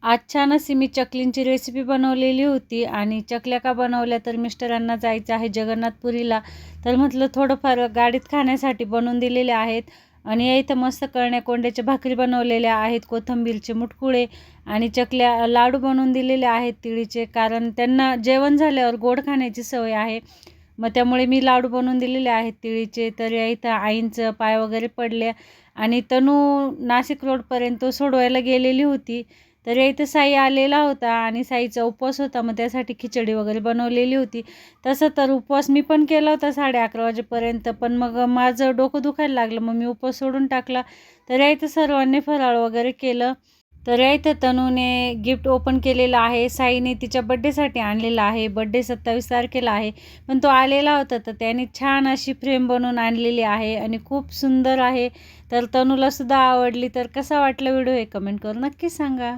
आज छान अशी मी चकलींची रेसिपी बनवलेली होती आणि चकल्या का बनवल्या तर मिस्टरांना जायचं आहे जगन्नाथपुरीला. तर म्हटलं थोडंफार गाडीत खाण्यासाठी बनवून दिलेले आहेत. आणि या इथं मस्त कळण्या कोंड्याच्या भाकरी बनवलेल्या आहेत, कोथिंबीरचे मुटकुळे आणि चकल्या लाडू बनवून दिलेले आहेत तिळीचे, कारण त्यांना जेवण झाल्यावर गोड खाण्याची सवय आहे. मग त्यामुळे मी लाडू बनवून दिलेले आहेत तिळीचे. तर या इथं आईंचं पाय वगैरे पडले आणि तनू नाशिक रोडपर्यंत सोडवायला गेलेली होती. तर या इथं साई आलेला होता आणि साईचा उपवास होता, मग त्यासाठी खिचडी वगैरे बनवलेली होती. तसं तर उपवास मी पण केला होता 11:30 वाजेपर्यंत, पण मग माझं डोकं दुखायला लागलं, मग मी उपवास सोडून टाकला. तर या इथं सर्वांनी फराळ वगैरे केलं. तर या इथं तनूने गिफ्ट ओपन केलेलं आहे. साईने तिच्या बड्डेसाठी आणलेलं आहे. बड्डे 27 तारखेला आहे, पण तो आलेला होता तर त्याने छान अशी फ्रेम बनवून आणलेली आहे आणि खूप सुंदर आहे. तर तनूलासुद्धा आवडली. तर कसा वाटला व्हिडिओ हे कमेंट करून नक्की सांगा.